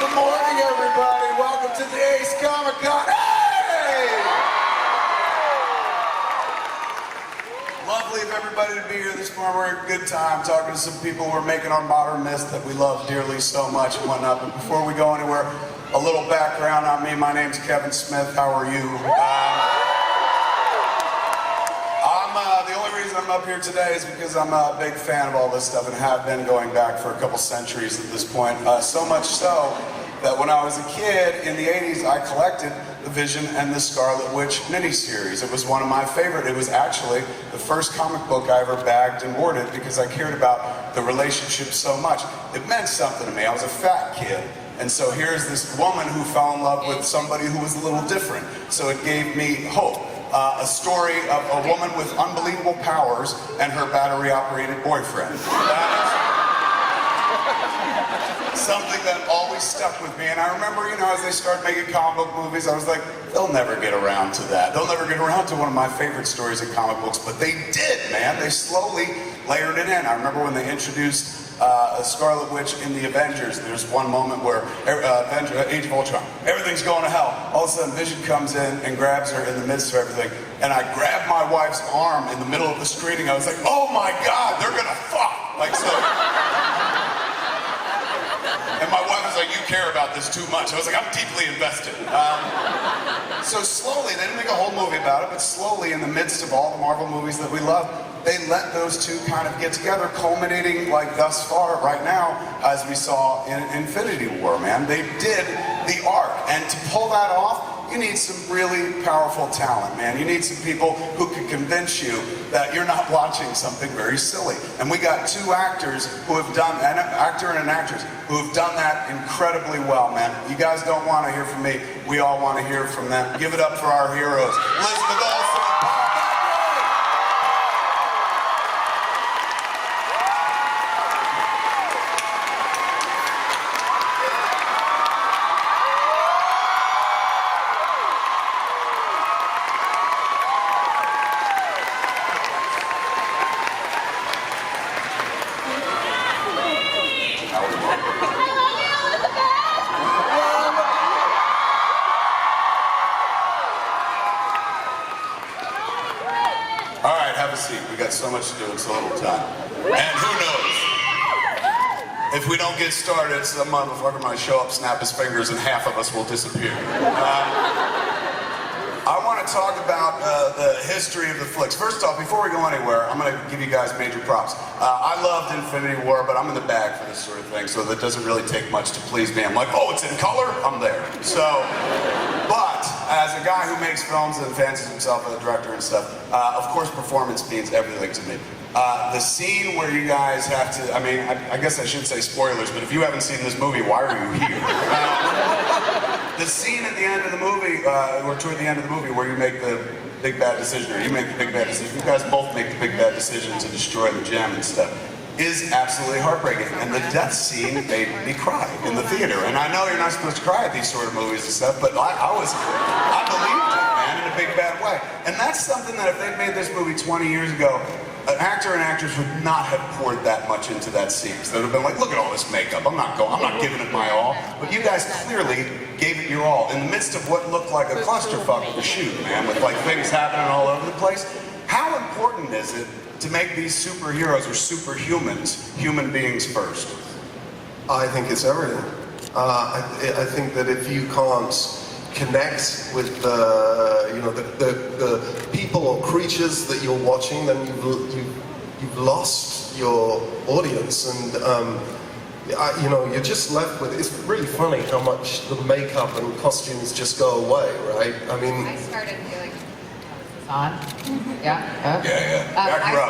Good morning, everybody. Welcome to the AceCon. Hey! Lovely of everybody to be here this morning. We're having a good time talking to some people who are making our modern myth that we love dearly so much and whatnot. But before we go anywhere, a little background on me. My name's Kevin Smith. How are you? The only reason I'm up here today is because I'm a big fan of all this stuff and have been going back for a couple centuries at this point. So much so that when I was a kid in the 80s, I collected the Vision and the Scarlet Witch miniseries. It was one of my favorite. It was actually the first comic book I ever bagged and hoarded because I cared about the relationship so much. It meant something to me. I was a fat kid. And so here's this woman who fell in love with somebody who was a little different. So it gave me hope. A story of a woman with unbelievable powers and her battery-operated boyfriend. That is something that always stuck with me. And I remember, you know, as they started making comic book movies, I was like, they'll never get around to that. They'll never get around to one of my favorite stories in comic books. But they did, man. They slowly layered it in. I remember when they introduced Scarlet Witch in the Avengers. There's one moment where Age of Ultron, everything's going to hell. All of a sudden Vision comes in and grabs her in the midst of everything. And I grabbed my wife's arm in the middle of the screening. I was like, oh my God, they're gonna fuck. Like so. And my wife was like, you care about this too much. I was like, I'm deeply invested. So slowly, they didn't make a whole movie about it, but slowly in the midst of all the Marvel movies that we love, they let those two kind of get together, culminating like thus far right now, as we saw in Infinity War, man. They did the arc, and to pull that off, you need some really powerful talent, man. You need some people who can convince you that you're not watching something very silly. And we got two actors who have done, an actor and an actress, who have done that incredibly well, man. You guys don't want to hear from me. We all want to hear from them. Give it up for our heroes. Elizabeth Olsen. Have a seat. We got so much to do in so little time. And who knows? If we don't get started, some motherfucker might show up, snap his fingers, and half of us will disappear. I want to talk about the history of the flicks. First off, before we go anywhere, I'm going to give you guys major props. I loved Infinity War, but I'm in the bag for this sort of thing, so that doesn't really take much to please me. I'm like, oh, it's in color? I'm there. So, but as a guy who makes films and fancies himself as a director and stuff, of course performance means everything to me. The scene where you guys have to, I mean, I guess I should say spoilers, but if you haven't seen this movie, why are you here? The scene at the end of the movie, or toward the end of the movie, where you make the big bad decision, or you make the big bad decision, you guys both make the big bad decision to destroy the gem and stuff, is absolutely heartbreaking. And the death scene made me cry in the theater. And I know you're not supposed to cry at these sort of movies and stuff, but I believed it, man, in a big bad way. And that's something that if they'd made this movie 20 years ago, an actor and actress would not have poured that much into that scene. So they'd have been like, look at all this makeup, I'm not giving it my all. But you guys clearly gave it your all in the midst of what looked like a clusterfuck of a shoot, man, with like things happening all over the place. How important is it to make these superheroes or superhumans human beings first? I think it's everything. I think that if you can't connect with the people or creatures that you're watching, then you've lost your audience, and you know, you're just left with. It's really funny how much the makeup and costumes just go away, right? I mean, I started feeling. On? Yeah.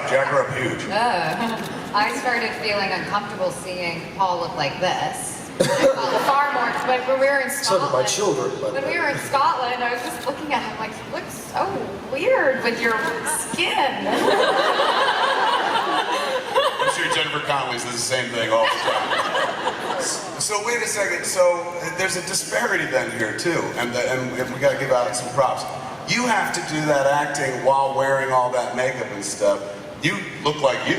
Jack her up huge. I started feeling uncomfortable seeing Paul look like this. Far more, but when we were in Scotland. So did my children. When we were in Scotland, I was just looking at him like, you look so weird with your skin. I'm sure Jennifer Connelly says the same thing all the time. So wait a second. So there's a disparity then here too, and we got to give out some props. You have to do that acting while wearing all that makeup and stuff. You look like you.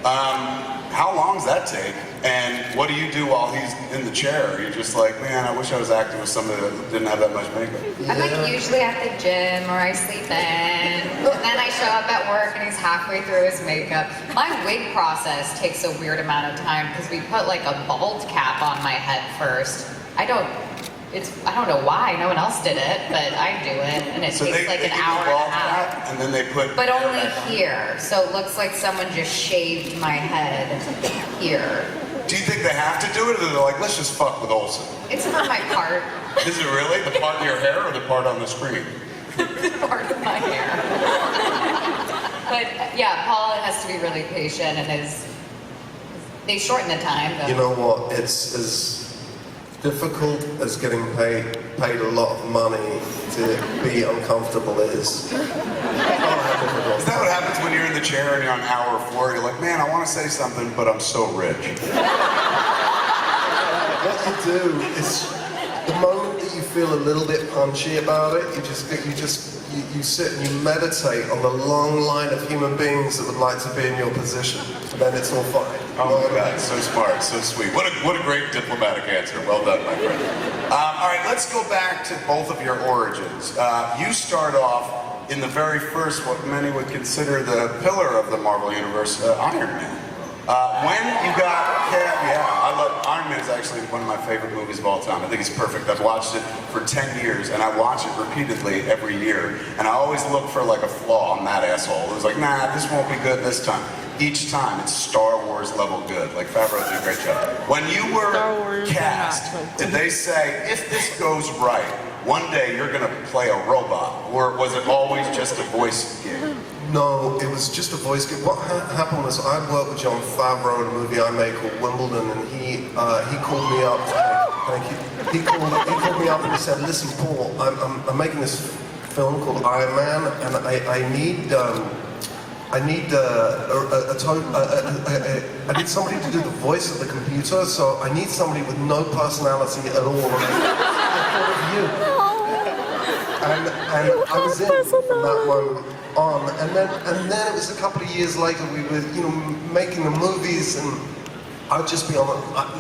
How long does that take? And what do you do while he's in the chair? You're just like, man, I wish I was acting with somebody that didn't have that much makeup. I'm like usually at the gym or I sleep in, and then I show up at work and he's halfway through his makeup. My wig process takes a weird amount of time because we put like a bald cap on my head first. I don't know why, no one else did it, but I do it, and it takes like an hour and a half. And then they put... But only here, so it looks like someone just shaved my head here. Do you think they have to do it, or they're like, let's just fuck with Olsen? It's not my part. Is it really? The part of your hair or the part on the screen? The part of my hair. But yeah, Paul has to be really patient, and they shorten the time, though. You know what? It's as difficult as getting paid a lot of money to be uncomfortable is. Is that what happens when you're in the chair and you're on hour 4? You're like, man, I want to say something, but I'm so rich. What you do is, the moment that you feel a little bit punchy about it, you sit and you meditate on the long line of human beings that would like to be in your position. And then it's all fine. Oh my God, so smart, so sweet. What a great diplomatic answer. Well done, my friend. All right, let's go back to both of your origins. You start off in the very first, what many would consider the pillar of the Marvel Universe, Iron Man. When you got I love Iron Man is actually one of my favorite movies of all time. I think it's perfect. I've watched it for 10 years, and I watch it repeatedly every year. And I always look for like a flaw on that asshole. It was like, nah, this won't be good this time. Each time, it's Star Wars level good. Like Favreau did a great job. When you were cast, did they say, if this goes right, one day you're gonna play a robot, or was it always just a voice gig? No, it was just a voice gig. What happened was I worked with John Favreau in a movie I made called Wimbledon, and he called me up. Thank you. He called me up and he said, "Listen, Paul, I'm making this film called Iron Man, and I need somebody to do the voice of the computer. So I need somebody with no personality at all." And I was in from that moment on, and then it was a couple of years later. We were, making the movies, and I'd just be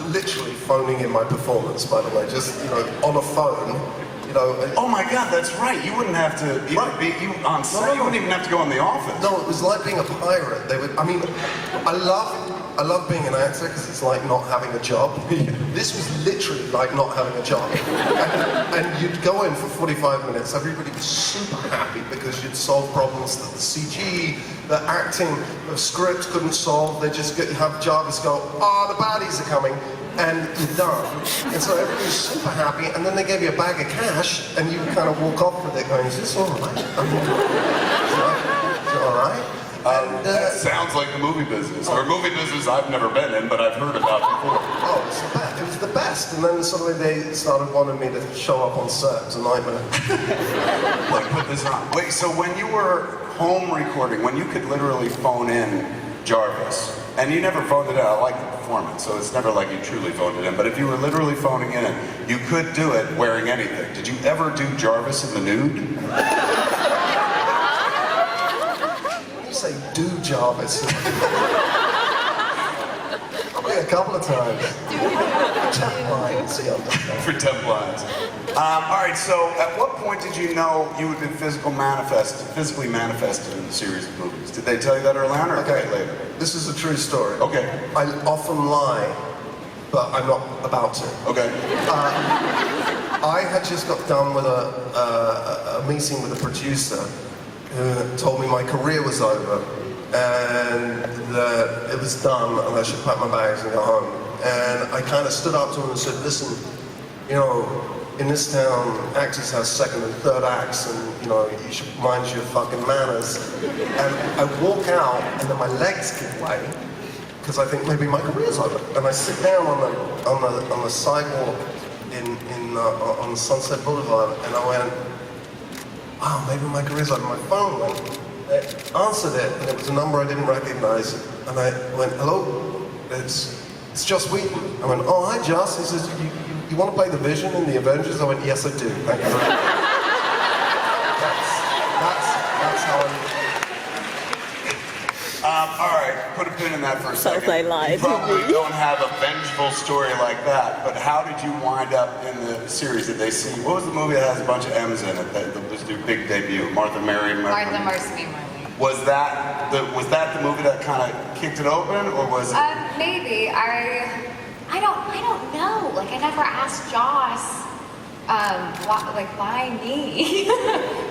literally phoning in my performance. By the way, just on a phone, Oh my God, that's right. You wouldn't have to be on set. No. You wouldn't even have to go in the office. No, it was like being a pirate. I love being an actor because it's like not having a job. This was literally like not having a job. And you'd go in for 45 minutes, everybody was super happy because you'd solve problems that the CG, the acting, the script couldn't solve. They just have Jarvis go, the baddies are coming, and you're done. And so everybody's super happy, and then they gave you a bag of cash, and you kind of walk off with it going, is this all right? Is it all right? That sounds like the movie business, or movie business I've never been in, but I've heard about before. Oh, it's the best. It was the best. And then suddenly they started wanting me to show up on set. It was a nightmare. Like, put this on. Wait, so when you were home recording, when you could literally phone in Jarvis, and you never phoned it in, I like the performance, so it's never like you truly phoned it in, but if you were literally phoning in it, you could do it wearing anything. Did you ever do Jarvis in the nude? Say do Jarvis. A couple of times. For 10 lines. All right, so at what point did you know you had been physically manifested in the series of movies? Did they tell you that early on or later? This is a true story. Okay. I often lie, but I'm not about to. Okay. I had just got done with a meeting with a producer who told me my career was over and that it was done and I should pack my bags and go home. And I kind of stood up to him and said, listen, in this town, actors have second and third acts, and you should mind your fucking manners. And I walk out, and then my legs give way because I think maybe my career's over. And I sit down on the sidewalk on Sunset Boulevard, and I went, wow, maybe my career's over. My phone went. I answered it, and it was a number I didn't recognize. And I went, hello, it's Joss Whedon. I went, oh, hi, Joss. He says, you want to play the Vision in the Avengers? I went, yes, I do. Thank you very much. That's how I... All right. right, put a pin in that for a Sounds second. like You lies. probably don't have a vengeful story like that, but how did you wind up in the series? Did they see, what was the movie that has a bunch of M's in it that was your big debut? Martha, Mary, Martha, Marcy, Marlene. Was that the movie that kind of kicked it open, or was it? Maybe. I don't know. Like, I never asked Joss, why me?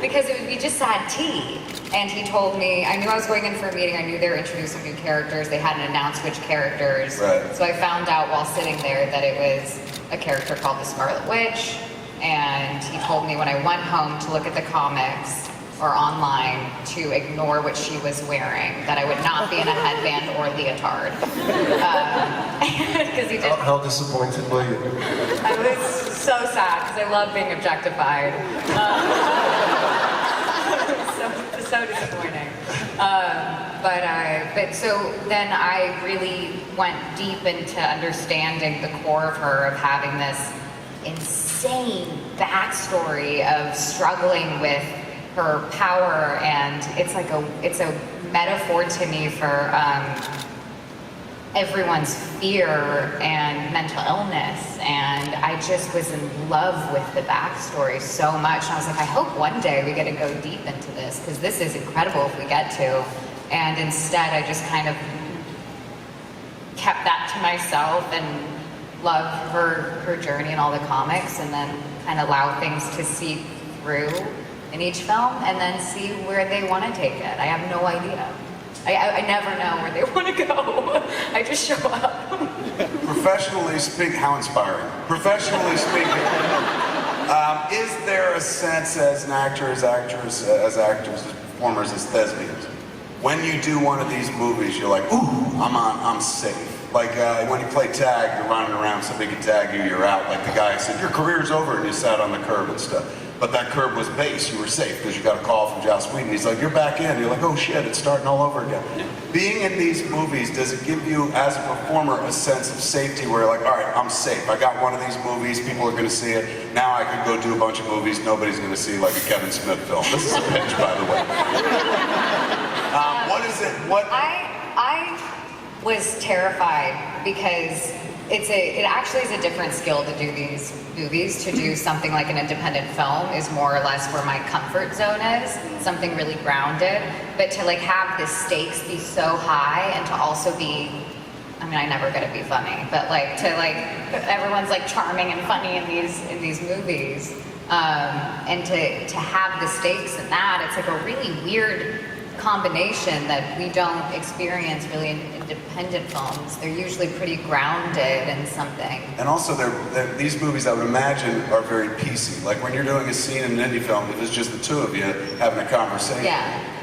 Because it would be just sad tea. And he told me, I knew I was going in for a meeting, I knew they were introducing new characters, they hadn't announced which characters. Right. So I found out while sitting there that it was a character called the Scarlet Witch, and he told me when I went home to look at the comics or online to ignore what she was wearing, that I would not be in a headband or leotard. Because he did. How disappointed were you? I was so sad because I love being objectified. So disappointing. But so then I really went deep into understanding the core of her, of having this insane backstory of struggling with her power, and it's a metaphor to me for everyone's fear and mental illness, and I just was in love with the backstory so much, and I was like, I hope one day we get to go deep into this, because this is incredible if we get to. And instead I just kind of kept that to myself and loved her journey and all the comics, and then kind of allow things to seep through in each film and then see where they want to take it. I have no idea. I never know where they want to go. I just show up. Professionally speaking, how inspiring. Professionally speaking, is there a sense as an actor, as actors, as performers, as thespians, when you do one of these movies, you're like, ooh, I'm safe. Like when you play tag, you're running around, somebody can tag you, you're out. Like the guy said, your career's over, and you sat on the curb and stuff. But that curb was base, you were safe, because you got a call from Joss Whedon. He's like, you're back in. You're like, oh shit, it's starting all over again. Being in these movies, does it give you, as a performer, a sense of safety where you're like, all right, I'm safe. I got one of these movies, people are going to see it. Now I can go do a bunch of movies, nobody's going to see like a Kevin Smith film. This is a pitch, by the way. What is it? I was terrified because it actually is a different skill to do these movies. To do something like an independent film is more or less where my comfort zone is, something really grounded. But to like have the stakes be so high, and to also be, I mean, I never get to be funny, but like to like everyone's like charming and funny in these movies, and to have the stakes in that, it's like a really weird combination that we don't experience really in independent films. They're usually pretty grounded in something. And also, these movies, I would imagine, are very PC. Like when you're doing a scene in an indie film, if it's just the two of you having a conversation,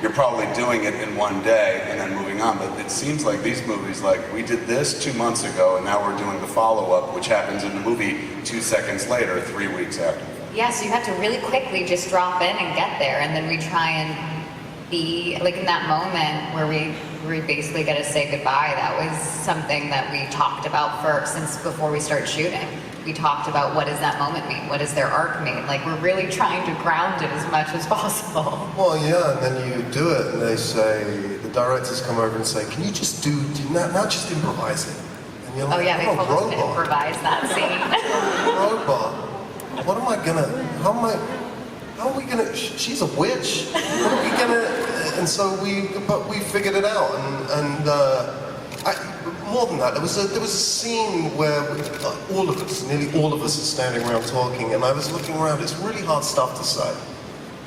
you're probably doing it in one day and then moving on. But it seems like these movies, like we did this 2 months ago, and now we're doing the follow-up, which happens in the movie 2 seconds later, 3 weeks after. Yeah, so you have to really quickly just drop in and get there, and then we try and be like in that moment where we basically get to say goodbye. That was something that we talked about since before we started shooting. We talked about, what does that moment mean? What does their arc mean? Like, we're really trying to ground it as much as possible. Well, yeah, and then you do it, and they say, the directors come over and say, can you just not just improvise it? And you're like, oh yeah, they I'm a told us to robot. improvise that scene. Robot. What am I gonna? How are we gonna? She's a witch. What are we gonna? And so we figured it out, and more than that, there was a scene where all of us, nearly all of us, are standing around talking, and I was looking around. It's really hard stuff to say.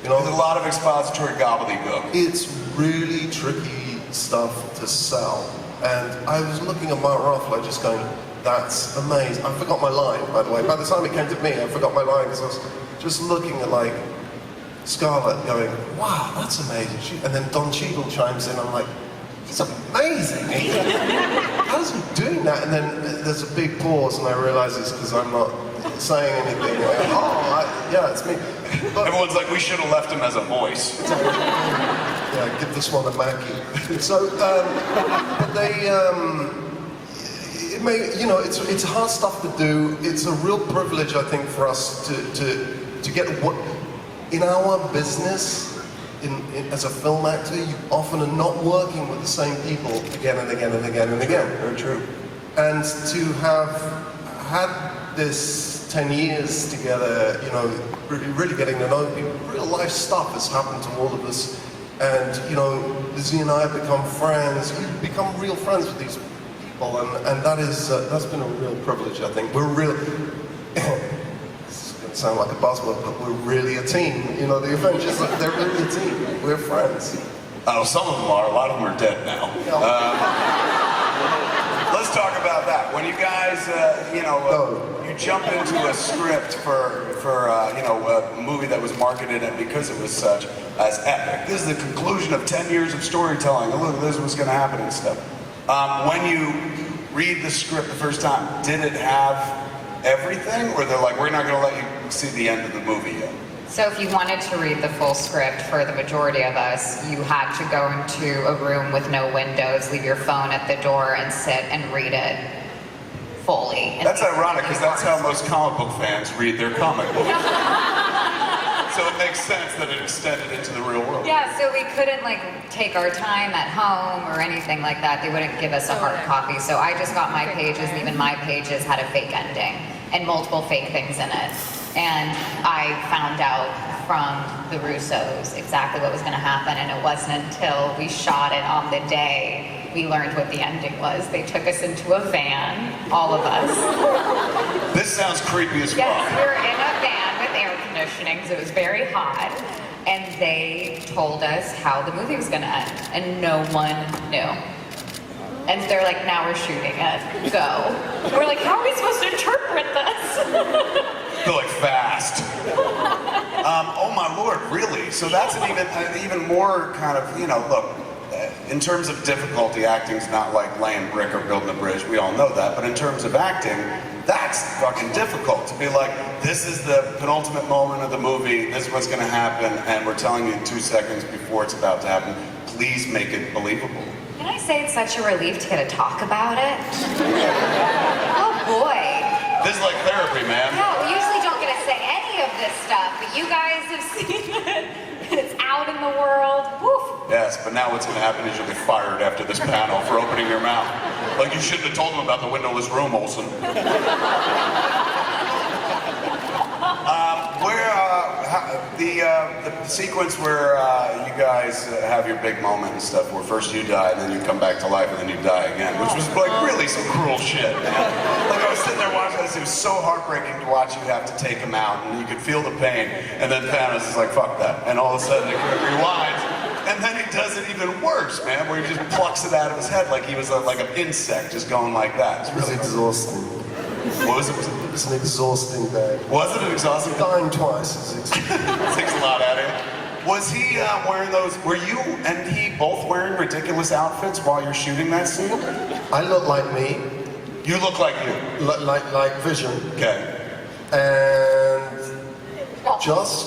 You know, there's a lot of expository gobbledygook. It's really tricky stuff to sell, and I was looking at Mark Ruffalo, just going, "That's amazing." I forgot my line, by the way. By the time it came to me, I forgot my line because I was just looking at like Scarlett going, wow, that's amazing. And then Don Cheadle chimes in, I'm like, he's amazing. How's he doing that? And then there's a big pause, and I realize it's because I'm not saying anything. Yeah, it's me. But, everyone's like, we should have left him as a voice. Yeah, give this one a Mackie. So, but they, it's hard stuff to do. It's a real privilege, I think, for us to get what, in our business, as a film actor, you often are not working with the same people again and again and again and again. Very true. And to have had this 10 years together, you know, really getting to know people, real life stuff has happened to all of us. And, you know, Lizzie and I have become friends. We've become real friends with these people, and that's been a real privilege, I think. We're real, this is going to sound like a buzzword, but we're really a team. You know, the Avengers, they're really a team. We're friends. Oh, some of them are. A lot of them are dead now. Let's talk about that. When you guys, you jump into a script for a movie that was marketed, and because it was such, as epic. This is the conclusion of 10 years of storytelling. And look, this is what's going to happen and stuff. When you read the script the first time, did it have everything? Or they're like, we're not going to let you see the end of the movie yet? So if you wanted to read the full script for the majority of us, you had to go into a room with no windows, leave your phone at the door, and sit and read it fully. That's ironic, because that's how most comic book fans read their comic book. So it makes sense that it extended into the real world. Yeah, so we couldn't take our time at home or anything like that. They wouldn't give us a hard copy. So I just got my pages, and even my pages had a fake ending and multiple fake things in it. And I found out from the Russos exactly what was going to happen, and it wasn't until we shot it on the day we learned what the ending was. They took us into a van, all of us. This sounds creepy as fuck. Yes, we were in a van with air conditioning, so it was very hot, and they told us how the movie was going to end, and no one knew. And they're like, now we're shooting it, go. We're like, how are we supposed to interpret this? They're like, fast. Oh my lord, really? So that's an even more kind of, look, in terms of difficulty, acting's not like laying brick or building a bridge, we all know that, but in terms of acting, that's fucking difficult to be like, this is the penultimate moment of the movie, this is what's gonna happen, and we're telling you in 2 seconds before it's about to happen, please make it believable. Can I say it's such a relief to get to talk about it? Oh boy. This is like therapy, man. No, we usually don't get to say any of this stuff, but you guys have seen it. It's out in the world. Woof. Yes, but now what's going to happen is you'll get fired after this panel for opening your mouth. Like, you shouldn't have told them about the windowless room, Olsen. The sequence where you guys have your big moment and stuff, where first you die, and then you come back to life, and then you die again, which was like really some cruel shit, man. Like, I was sitting there watching this, it was so heartbreaking to watch you have to take him out, and you could feel the pain, and then Thanos is like, fuck that, and all of a sudden it rewinds, and then he does it even worse, man, where he just plucks it out of his head like he was like an insect, just going like that. It's really exhausting. What was it? It's an exhausting day. Was it an exhausting day? Dying twice is exhausting. It takes a lot out of you. Was he wearing those, were you and he both wearing ridiculous outfits while you're shooting that scene? I look like me. You look like you. Like Vision. Okay. And Josh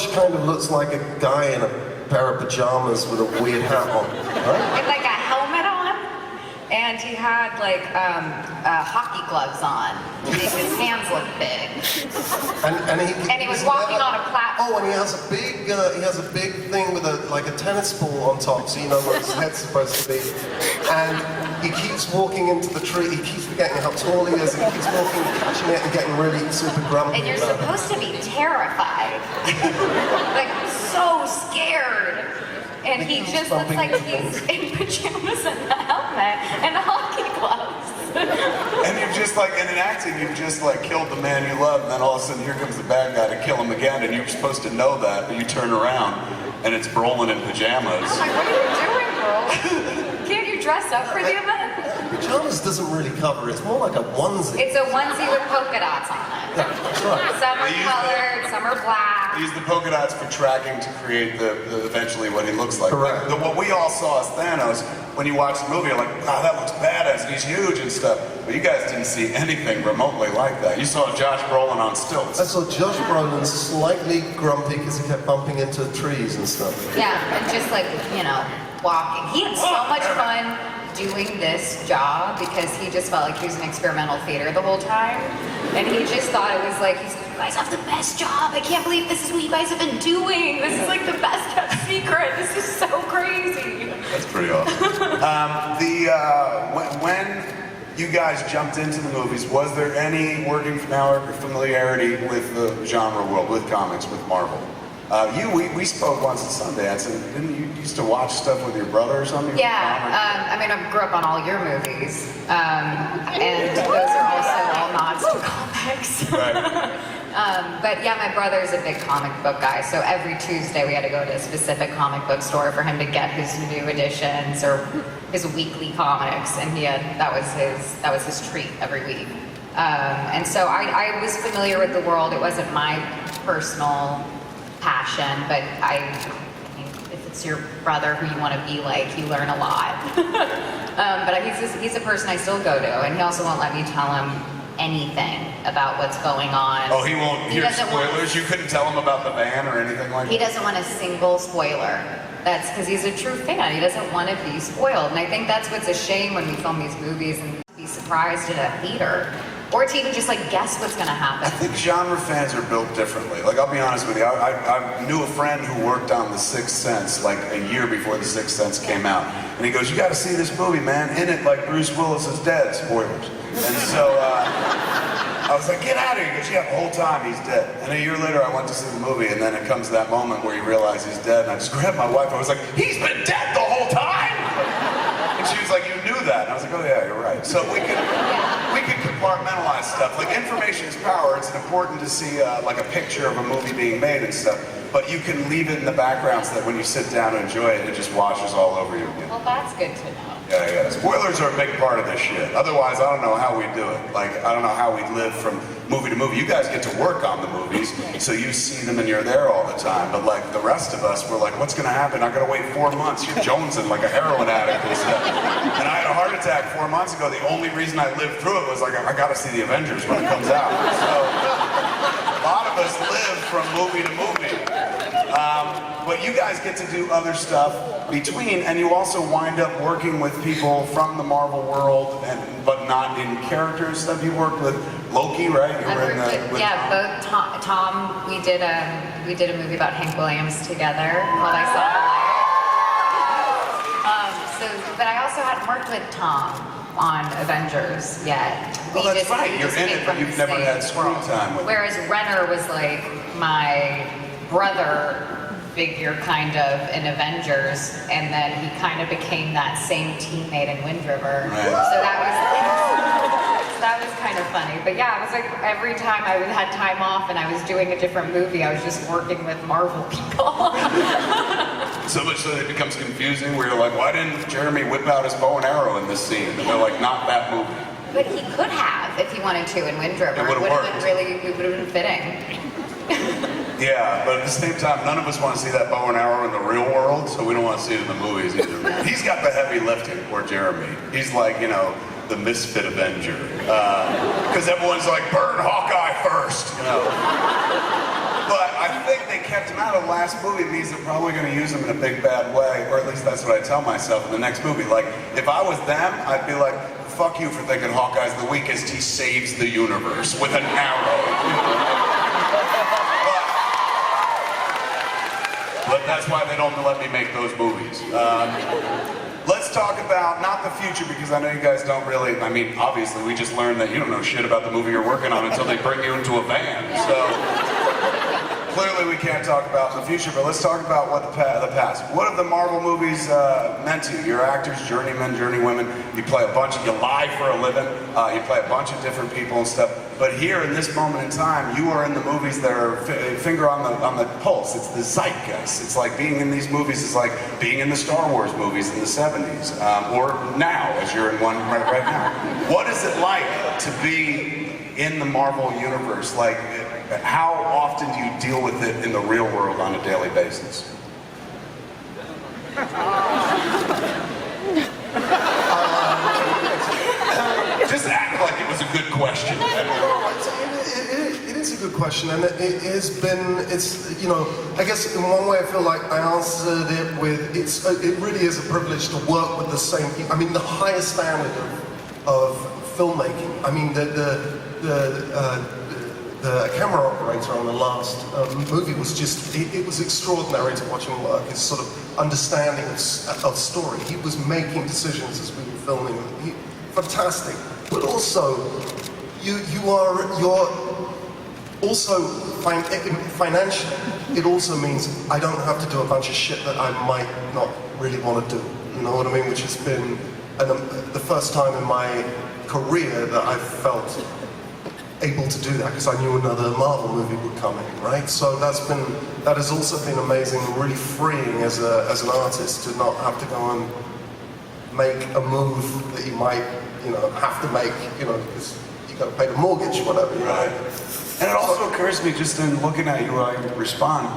kind of looks like a guy in a pair of pajamas with a weird hat on. Right? With like a helmet on, and he had hockey gloves on to make his hands look big. And he was walking on a platform. Oh, and he has a big thing with a tennis ball on top, so you know where his head's supposed to be. And he keeps walking into the tree. He keeps forgetting how tall he is. And he keeps walking, catching it, and getting really super grumpy. And you're supposed to be terrified, like so scared. And he just looks like he's in pajamas and a helmet and hockey gloves. And you've just in an acting, you've just killed the man you love, and then all of a sudden here comes the bad guy to kill him again, and you're supposed to know that, but you turn around, and it's Brolin in pajamas. I'm like, what are you doing, Brolin? Can't you dress up for the event? Pajamas doesn't really cover it. It's more like a onesie. It's a onesie with polka dots on it. Yeah, that's right. Some are colored, some are black. They use the polka dots for tracking to create the eventually what he looks like. Correct. What we all saw as Thanos, when you watch the movie, you're like, wow, that looks badass, and he's huge and stuff. But you guys didn't see anything remotely like that. You saw Josh Brolin on stilts. I saw Josh Brolin slightly grumpy because he kept bumping into trees and stuff. Yeah, and just walking. He had so much fun doing this job because he just felt like he was in experimental theater the whole time. And he just thought it was he's guys have the best job. I can't believe this is what you guys have been doing. This is like the best kept secret. This is so crazy. That's pretty awesome. When you guys jumped into the movies, was there any working familiarity with the genre world, with comics, with Marvel? We spoke once at Sundance, and didn't you used to watch stuff with your brother or something? Yeah, I mean, I grew up on all your movies, and those are also all nods to comics. Right. But yeah, my brother's a big comic book guy, so every Tuesday we had to go to a specific comic book store for him to get his new editions or his weekly comics, and that was his treat every week. And so I was familiar with the world. It wasn't my personal passion, but I mean, if it's your brother who you want to be like, you learn a lot. But he's a person I still go to, and he also won't let me tell him anything about what's going on. Oh, he won't hear spoilers? You couldn't tell him about the van or anything like that? He doesn't want a single spoiler. That's because he's a true fan. He doesn't want to be spoiled. And I think that's what's a shame when we film these movies and be surprised in a theater. Or to even just like guess what's gonna happen. I think genre fans are built differently. Like, I'll be honest with you, I knew a friend who worked on The Sixth Sense like a year before The Sixth Sense came out. And he goes, you gotta see this movie, man. In it, like, Bruce Willis is dead. Spoilers. And so, I was like, get out of here. He goes, yeah, the whole time he's dead. And a year later, I went to see the movie, and then it comes to that moment where you realize he's dead, and I just grabbed my wife. I was like, he's been dead the whole time? And she was like, you knew that? And I was like, oh yeah, you're right. So we can compartmentalize stuff. Like, information is power. It's important to see like a picture of a movie being made and stuff. But you can leave it in the background so that when you sit down and enjoy it, it just washes all over you again. Well, that's good to know. Yeah. Spoilers are a big part of this shit. Otherwise, I don't know how we do it. Like, I don't know how we live from movie to movie. You guys get to work on the movies, so you see them and you're there all the time. But like the rest of us, we're like, what's gonna happen? I'm gonna wait 4 months. You're jonesing like a heroin addict and stuff. And I had a heart attack 4 months ago. The only reason I lived through it was like, I gotta see the Avengers when it comes out. So a lot of us live from movie to movie. But you guys get to do other stuff between, and you also wind up working with people from the Marvel world, but not in character stuff. You worked with Loki, right? You were both Tom. We did a movie about Hank Williams together called I Saw the Light. But I also hadn't worked with Tom on Avengers yet. Well, that's right. You're in it, but you've never had screen time with him. Whereas Renner was like my brother figure kind of in Avengers, and then he kind of became that same teammate in Wind River. Right. So that was kind of funny. But yeah, it was like every time I had time off and I was doing a different movie, I was just working with Marvel people. So much so that it becomes confusing where you're like, why didn't Jeremy whip out his bow and arrow in this scene? And they're like, not that movie. But he could have if he wanted to in Wind River. It would have been fitting. Yeah, but at the same time, none of us want to see that bow and arrow in the real world, so we don't want to see it in the movies either. He's got the heavy lifting, poor Jeremy. He's like, the misfit Avenger. Because everyone's like, burn Hawkeye first, But I think they kept him out of the last movie. It means they're probably going to use him in a big bad way, or at least that's what I tell myself in the next movie. Like, if I was them, I'd be like, fuck you for thinking Hawkeye's the weakest. He saves the universe with an arrow. But that's why they don't let me make those movies. Let's talk about, not the future, because I know you guys don't really, obviously we just learned that you don't know shit about the movie you're working on until they bring you into a van. So clearly we can't talk about the future, but let's talk about what the past. What have the Marvel movies meant to you? You're actors, journeymen, journeywomen. You play a bunch, you lie for a living. You play a bunch of different people and stuff. But here, in this moment in time, you are in the movies that are finger on the pulse. It's the zeitgeist. It's like being in these movies is like being in the Star Wars movies in the 70s, or now, as you're in one right now. What is it like to be in the Marvel universe? Like, how often do you deal with it in the real world on a daily basis? Just act like it was a good question. It is a good question, and it has been, I guess in one way I feel like I answered it with, it really is a privilege to work with the same people. The highest standard of filmmaking. the camera operator on the last movie was just, it was extraordinary to watch him work, his sort of understanding of story. He was making decisions as we were filming. Fantastic. But also, you're also, financially, it also means I don't have to do a bunch of shit that I might not really want to do. You know what I mean? Which has been the first time in my career that I've felt able to do that, because I knew another Marvel movie would come in, right? So that has also been amazing and really freeing as an artist to not have to go and make a move that you might, have to make, because you got to pay the mortgage, whatever. Right. And it also occurs to me, just in looking at you while you respond,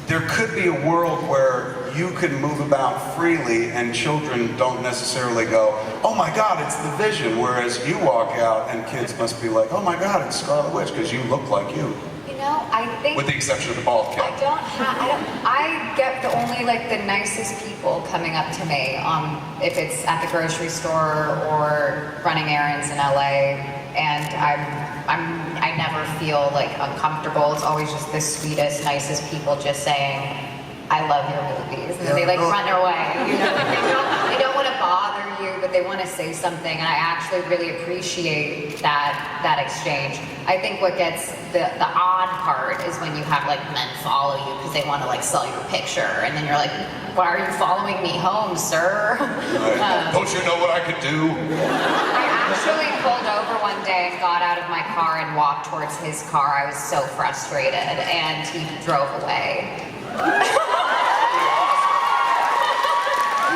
there could be a world where you can move about freely and children don't necessarily go, oh my God, it's the Vision, whereas you walk out and kids must be like, oh my God, it's Scarlet Witch, because you look like you. I think... With the exception of the bald cap. I get the only, the nicest people coming up to me, if it's at the grocery store or running errands in LA, and I never feel, uncomfortable. It's always just the sweetest, nicest people just saying, I love your movies, and they run away. They don't want to bother you, but they want to say something, and I actually really appreciate that exchange. I think what gets the odd part is when you have men follow you because they want to sell your picture, and then you're like, why are you following me home, sir? Don't you know what I could do? I actually pulled over one day and got out of my car and walked towards his car. I was so frustrated, and he drove away. And I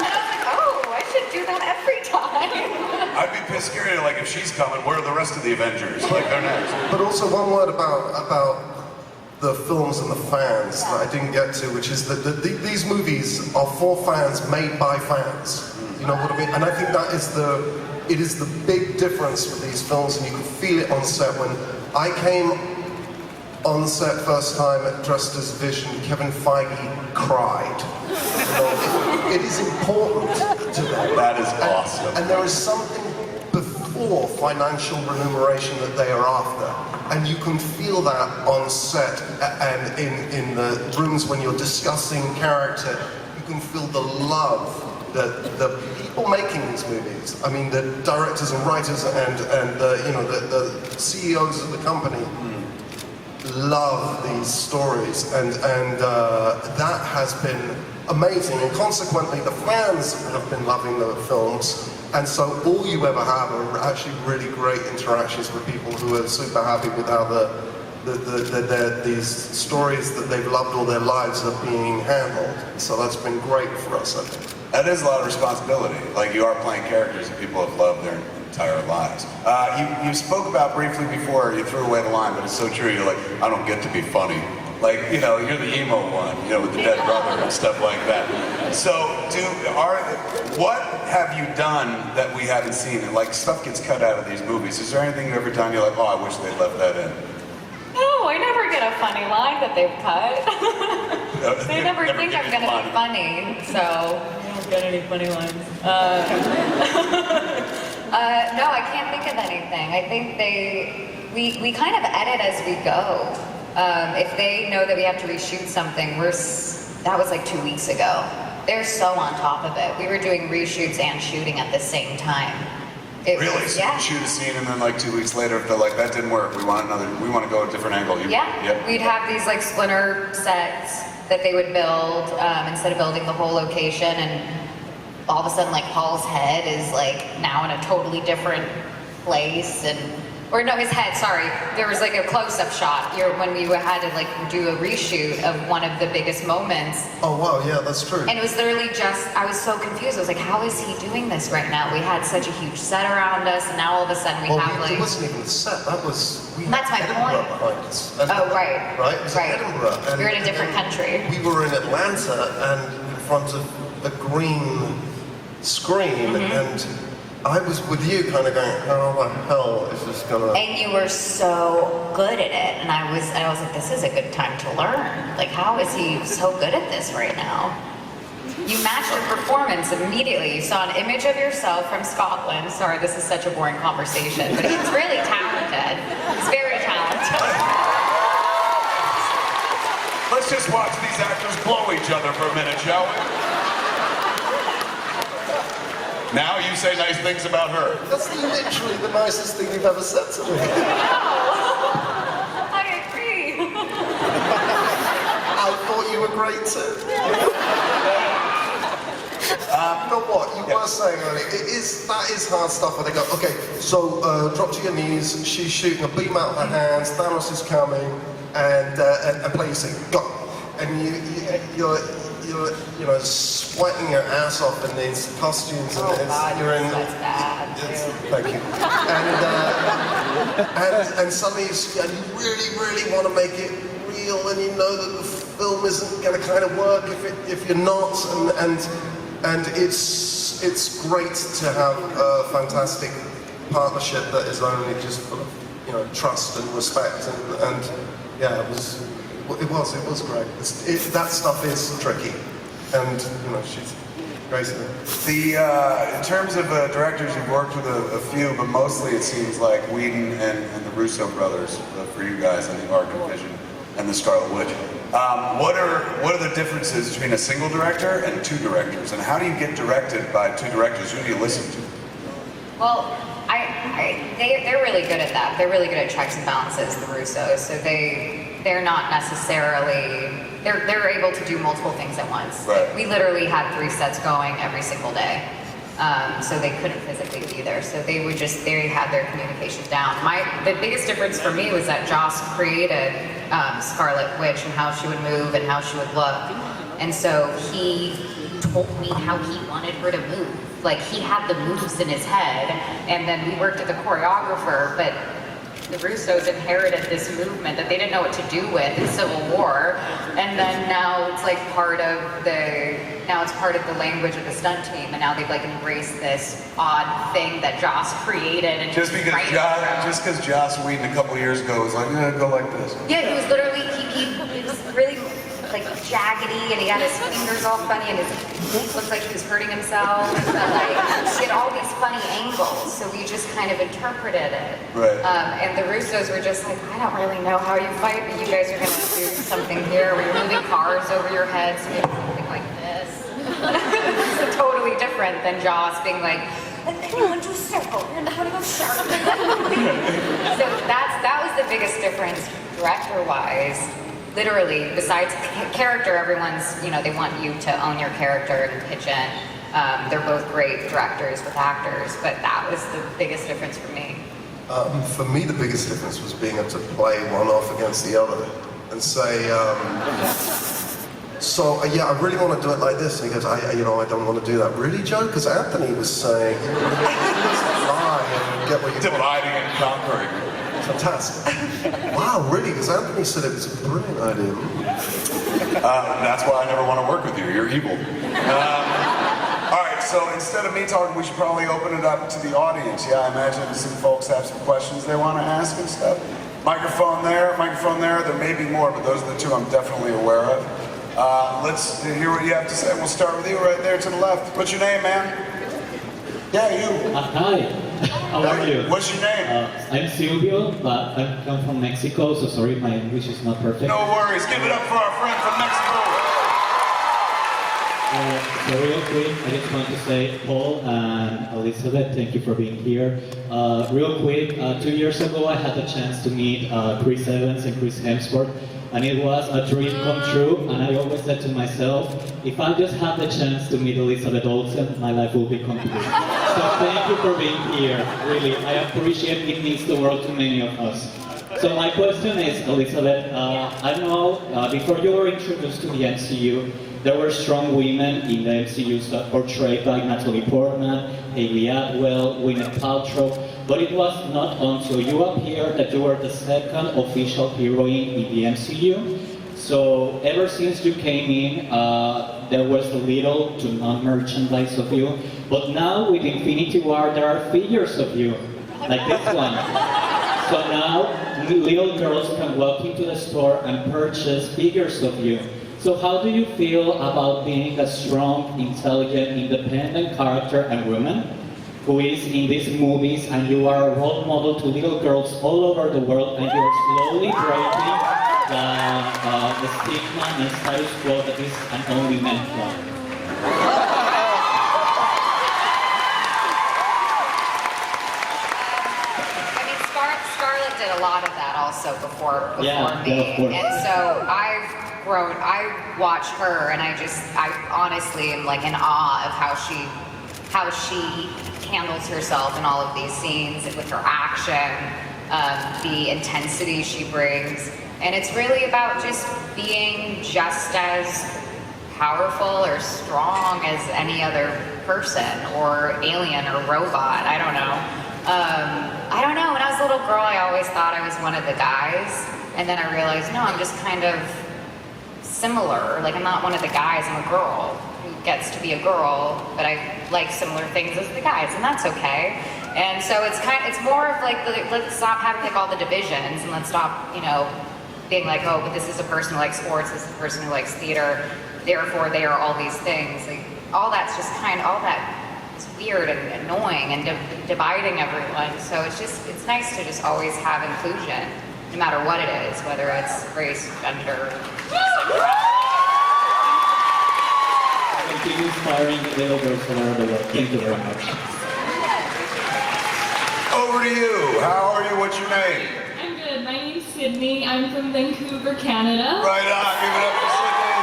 was like, oh, I should do that every time. I'd be pissed scared, if she's coming, where are the rest of the Avengers? They're next. But also one word about the films and the fans that I didn't get to, which is that these movies are for fans, made by fans. You know what I mean? And I think that is the big difference with these films, and you can feel it on set. When I came on set first time dressed as Vision, Kevin Feige cried. It is important to them. That is awesome. And there is something before financial remuneration that they are after. And you can feel that on set and in the rooms when you're discussing character. You can feel the love that the people making these movies, I mean the directors and writers and the CEOs of the company, love these stories, and that has been amazing, and consequently the fans have been loving the films, and so all you ever have are actually really great interactions with people who are super happy with how these stories that they've loved all their lives are being handled. So that's been great for us, I think. That is a lot of responsibility. You are playing characters that people have loved their entire lives. You spoke about briefly before, you threw away the line, but it's so true. You're like, I don't get to be funny. You're the emo one, with the dead brother and stuff like that. So, what have you done that we haven't seen? And stuff gets cut out of these movies. Is there anything every time you're like, oh, I wish they'd left that in? No, I never get a funny line that they've cut. They never think I'm going to be funny, so I don't get any funny lines. No, I can't think of anything. I think we kind of edit as we go. If they know that we have to reshoot something, that was 2 weeks ago. They're so on top of it. We were doing reshoots and shooting at the same time. Really? So you shoot a scene and then 2 weeks later, if they're like, that didn't work, we want to go a different angle. We'd have these splinter sets that they would build instead of building the whole location, and all of a sudden Paul's head is now in a totally different place, or no, his head, sorry. There was a close-up shot when we had to do a reshoot of one of the biggest moments. Oh wow, yeah, that's true. And it was literally I was so confused. I was like, how is he doing this right now? We had such a huge set around us, and now all of a sudden we have it wasn't even a set, That's my Edinburgh point. behind us. Oh, right. Right? It was right. Edinburgh. And you're in a different country. We were in Atlanta and in front of a green screen, and I was with you kind of going, how the hell is this gonna... And you were so good at it, and I was like, this is a good time to learn. How is he so good at this right now? You matched your performance immediately. You saw an image of yourself from Scotland. Sorry, this is such a boring conversation, but he's really talented. He's very talented. Let's just watch these actors blow each other for a minute, shall we? Now you say nice things about her. That's literally the nicest thing you've ever said to me. I agree. I thought you were great too. You know what? You were saying earlier, that is hard stuff where they go, okay, so drop to your knees, she's shooting a beam out of her hands, Thanos is coming, and play your scene, go. And you're sweating your ass off in these costumes, and you're in. That's bad. Thank you. And suddenly you really want to make it real, and you know that the film isn't going to kind of work if you're not, and it's great to have a fantastic partnership that is only just full of trust and respect, and yeah, it was great. That stuff is tricky, and she's great at it. In terms of directors, you've worked with a few, but mostly it seems like Whedon and the Russo brothers for you guys on the Arc of Vision and the Scarlet Witch. What are the differences between a single director and two directors, and how do you get directed by two directors? Who do you listen to? Well, they're really good at that. They're really good at checks and balances, the Russos. So they're not necessarily, they're able to do multiple things at once. Right. We literally had 3 sets going every single day. So they couldn't physically be there. So they had their communication down. The biggest difference for me was that Joss created Scarlet Witch and how she would move and how she would look. And so he told me how he wanted her to move. Like, he had the moves in his head, and then we worked with the choreographer, but the Russos inherited this movement that they didn't know what to do with in Civil War, and then now it's like part of the language of the stunt team, and now they've like embraced this odd thing that Joss created. And Just because Joss Whedon a couple years ago was like, go like this. Yeah, he was literally he was really like jaggedy, and he had his fingers all funny, and his looked like he was hurting himself. But like he had all these funny angles, so we just kind of interpreted it. Right. And the Russos were just like, I don't really know how you fight, but you guys are going to do something here where you're moving cars over your heads, so maybe something like this. It's totally different than Joss being like, and then you want to do a circle, and then you want to go sharp. So that was the biggest difference director-wise. Literally, besides character, everyone's, they want you to own your character and pitch in. They're both great directors with actors, but that was the biggest difference for me. For me, the biggest difference was being able to play one off against the other and say, I really want to do it like this. And he goes, I don't want to do that. Really, Joe? Because Anthony was saying, lie and get what you Dividing and conquering. Fantastic. Wow, really? Because Anthony said it was a brilliant idea. That's why I never want to work with you. You're evil. All right, so instead of me talking, we should probably open it up to the audience. Yeah, I imagine some folks have some questions they want to ask and stuff. Microphone there. There may be more, but those are the two I'm definitely aware of. Let's hear what you have to say. We'll start with you right there to the left. What's your name, man? Yeah, you. Hi. How are you? What's your name? I'm Silvio, but I come from Mexico, so sorry my English is not perfect. No worries. Give it up for our friend from Mexico. So real quick, I just want to say, Paul and Elizabeth, thank you for being here. Real quick, 2 years ago I had the chance to meet Chris Evans and Chris Hemsworth, and it was a dream come true, and I always said to myself, if I just had the chance to meet Elizabeth Olsen, my life will be complete. So thank you for being here, really. I appreciate it, means the world to many of us. So my question is, Elizabeth, I know before you were introduced to the MCU, there were strong women in the MCU portrayed by Natalie Portman, Hayley Atwell, Gwyneth Paltrow, but it was not until you appeared that you were the second official heroine in the MCU. So ever since you came in, there was little to none merchandise of you, but now with Infinity War there are figures of you, like this one. So now little girls can walk into the store and purchase figures of you. So how do you feel about being a strong, intelligent, independent character and woman who is in these movies, and you are a role model to little girls all over the world, and you are slowly breaking the stigma and status quo that is an only man club? I mean, Scarlett did a lot of that also before me, of course. and so I watch her, and I honestly am like in awe of how she handles herself in all of these scenes with her action, the intensity she brings, and it's really about just being just as powerful or strong as any other person or alien or robot. I don't know. When I was a little girl, I always thought I was one of the guys, and then I realized, no, I'm just kind of similar. Like, I'm not one of the guys, I'm a girl who gets to be a girl, but I like similar things as the guys, and that's okay. And so it's more of like, let's stop having like all the divisions, and let's stop, being like, oh, but this is a person who likes sports, this is a person who likes theater, therefore they are all these things. Like, all that's just all that is weird and annoying and dividing everyone. So it's nice to just always have inclusion, no matter what it is, whether it's race, gender, Thank you, inspiring little girls all over the world. Thank you very much. Over to you. How are you? What's your name? I'm good. My name's Sydney. I'm from Vancouver, Canada. Right on. Give it up for Sydney.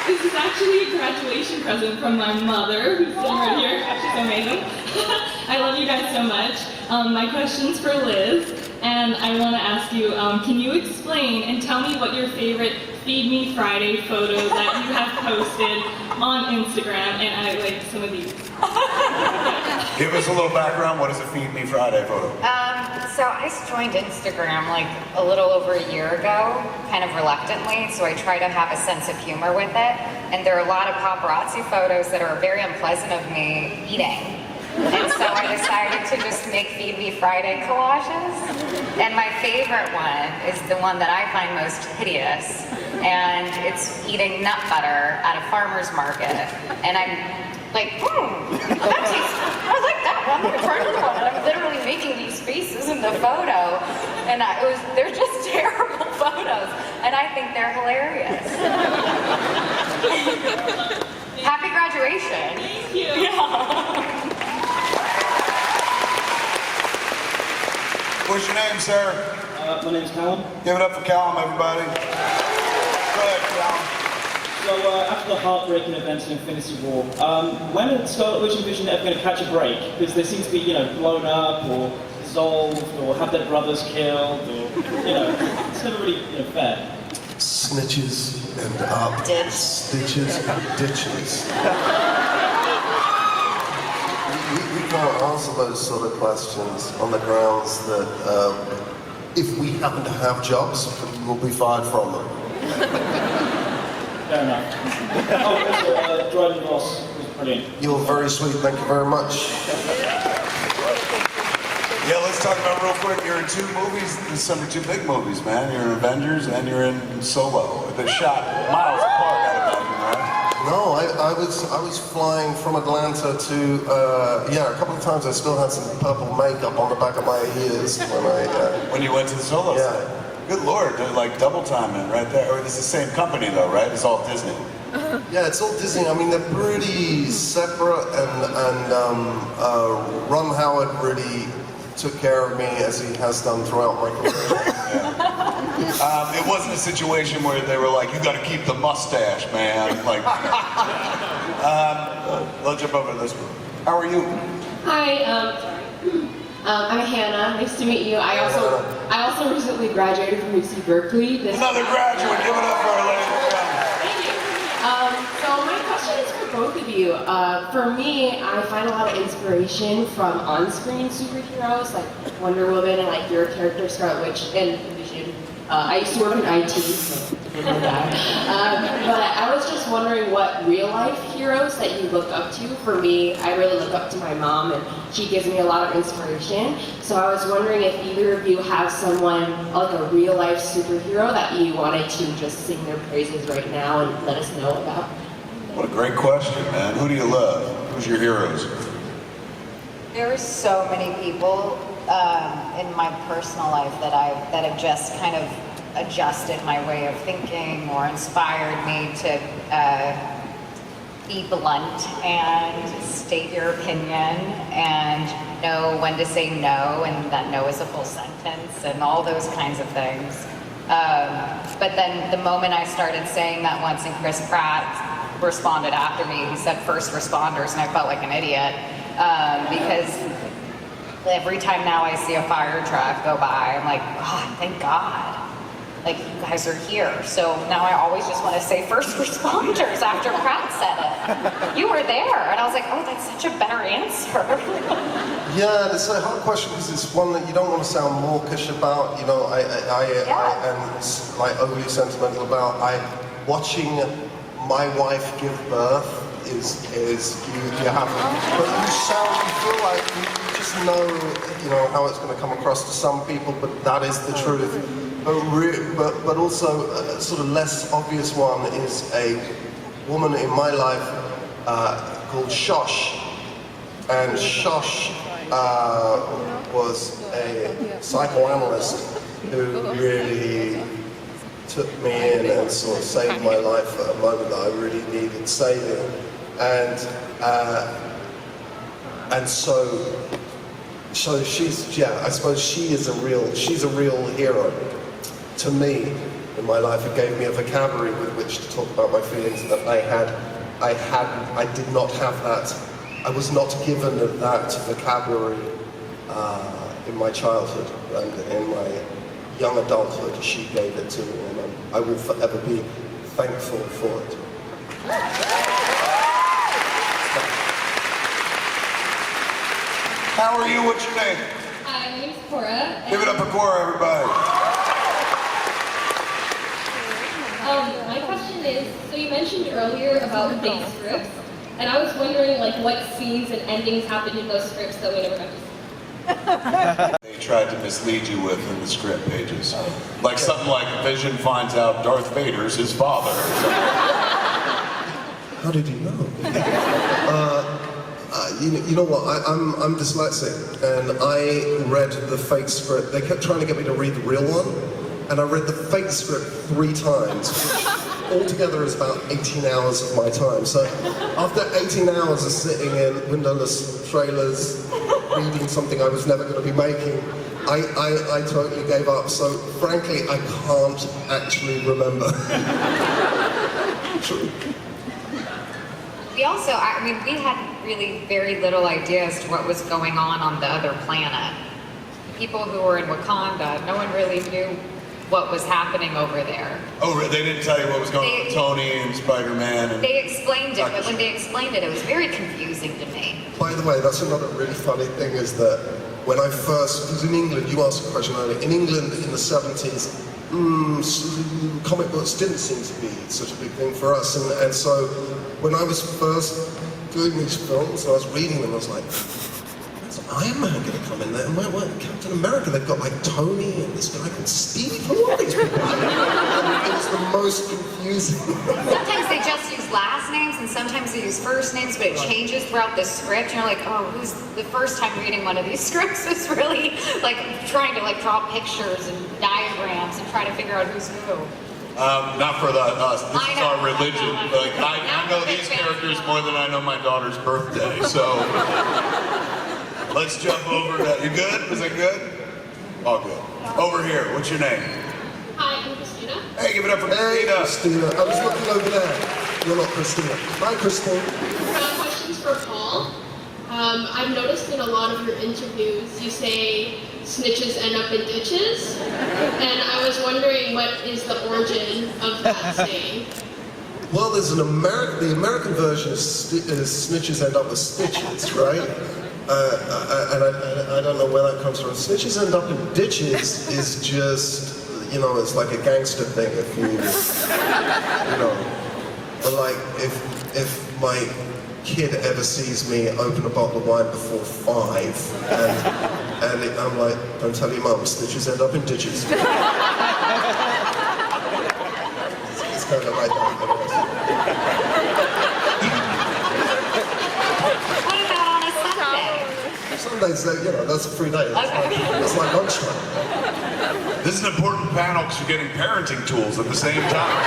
This is actually a graduation present from my mother, who's sitting right here. She's amazing. I love you guys so much. My question's for Liz, and I want to ask you, can you explain and tell me what your favorite Feed Me Friday photo that you have posted on Instagram? And I like some of these. Give us a little background. What is a Feed Me Friday photo? So I joined Instagram like a little over a year ago, kind of reluctantly, so I try to have a sense of humor with it. And there are a lot of paparazzi photos that are very unpleasant of me eating. And so I decided to just make Feed Me Friday collages. And my favorite one is the one that I find most hideous. And it's eating nut butter at a farmer's market. And I'm like, that tastes, I like that one. I'm trying to one. And I'm literally making these faces in the photo. And they're just terrible photos. And I think they're hilarious. Happy graduation. Thank you. Yeah. What's your name, sir? My name's Callum. Give it up for Callum, everybody. Go ahead, Callum. So after the heartbreaking events in Infinity War, when did Scarlet Witch and Vision ever going to catch a break? Because they seem to be, blown up or dissolved or have their brothers killed or, it's never really fair. Snitches and up, stitches and ditches. We can't answer those sort of questions on the grounds that if we happen to have jobs, we'll be fired from them. Fair enough. Also, Dryden Ross was brilliant. You're very sweet, thank you very much. Yeah, let's talk about real quick. You're in 2 movies this summer, 2 big movies, man. You're in Avengers and you're in Solo. They're shot miles apart, I'd imagine, right? No, I was flying from Atlanta to a couple of times I still had some purple makeup on the back of my ears When you went to the Solo Yeah. set. Good Lord, they're like double timing right there. Or it's the same company though, right? It's all Disney. Yeah, it's all Disney. I mean, they're pretty separate, and Ron Howard really took care of me as he has done throughout my career. It wasn't a situation where they were like, you got to keep the mustache, man. Like, let's jump over to this one. How are you? Hi, I'm Hannah. Nice to meet you. I also recently graduated from UC Berkeley. Another graduate. Give it up for our ladies and gentlemen. Thank you. So my question is for both of you. For me, I find a lot of inspiration from on-screen superheroes like Wonder Woman and like your character Scarlet Witch and Vision. I used to work in IT, so I know that. But I was just wondering what real life heroes that you look up to. For me, I really look up to my mom, and she gives me a lot of inspiration. So I was wondering if either of you have someone, like a real life superhero that you wanted to just sing their praises right now and let us know about. What a great question, man. Who do you love? Who's your heroes? There are so many people in my personal life that have just kind of adjusted my way of thinking or inspired me to be blunt and state your opinion and know when to say no, and that no is a full sentence and all those kinds of things. But then the moment I started saying that once, and Chris Pratt responded after me, he said first responders, and I felt like an idiot because every time now I see a fire truck go by, I'm like, oh, thank God. Like, you guys are here. So now I always just want to say first responders after Pratt said it. You were there. And I was like, oh, that's such a better answer. Yeah, it's a hard question because it's one that you don't want to sound mawkish about. You know, I am like overly sentimental about. Watching my wife give birth is you have, but you feel like you just know how it's going to come across to some people, but that is the truth. But also a sort of less obvious one is a woman in my life called Shosh, and Shosh was a psychoanalyst who really took me in and sort of saved my life at a moment that I really needed saving, and so she's, I suppose she's a real hero to me in my life. It gave me a vocabulary with which to talk about my feelings that I did not have that. I was not given that vocabulary in my childhood, and in my young adulthood she gave it to me, and I will forever be thankful for it. How are you? What's your name? Hi, my name is Cora. Give it up for Cora, everybody. My question is, so you mentioned earlier about fake scripts, and I was wondering what scenes and endings happened in those scripts that we never got to see. They tried to mislead you with in the script pages. Like something like Vision finds out Darth Vader's his father. How did you know? You know what? I'm dyslexic, and I read the fake script. They kept trying to get me to read the real one, and I read the fake script 3 times, which altogether is about 18 hours of my time. So after 18 hours of sitting in windowless trailers, reading something I was never going to be making, I totally gave up. So frankly, I can't actually remember. True. We also, we had really very little idea as to what was going on the other planet. People who were in Wakanda, no one really knew what was happening over there. Oh, they didn't tell you what was going on with Tony and Spider-Man? And they explained it, but when they explained it, it was very confusing to me. By the way, that's another really funny thing, is that when I first, because in England, you asked a question earlier, in England in the 70s, comic books didn't seem to be such a big thing for us, and so when I was first doing these films, and I was reading them, I was like, where's Iron Man going to come in there? And where Captain America? They've got like Tony and this guy called Steve. Who are these people? And it was the most confusing. Sometimes they just use last names, and sometimes they use first names, but it changes throughout the script. And you're like, oh, who's the first time reading one of these scripts was really like trying to draw pictures and diagrams and try to figure out who's who. Not for us. This is our religion. I know these characters more than I know my daughter's birthday. So let's jump over to. You good? Was that good? All good. Over here. What's your name? Hi, I'm Christina. Hey, give it up for Hey, Christina. Christina. I was looking over there. You're not Christina. Hi, Christine. Questions for Paul. I've noticed in a lot of your interviews you say snitches end up in ditches, and I was wondering what is the origin of that saying? Well, there's the American version is snitches end up with stitches, right? And I don't know where that comes from. Snitches end up in ditches is just, you know, it's like a gangster thing if you, you know, but like if my kid ever sees me open a bottle of wine before 5, and I'm like, don't tell your mum, stitches end up in ditches. It's kind of like that. What about on a Sunday? Sundays, you know, that's a free day. It's like lunchtime. This is an important panel because you're getting parenting tools at the same time.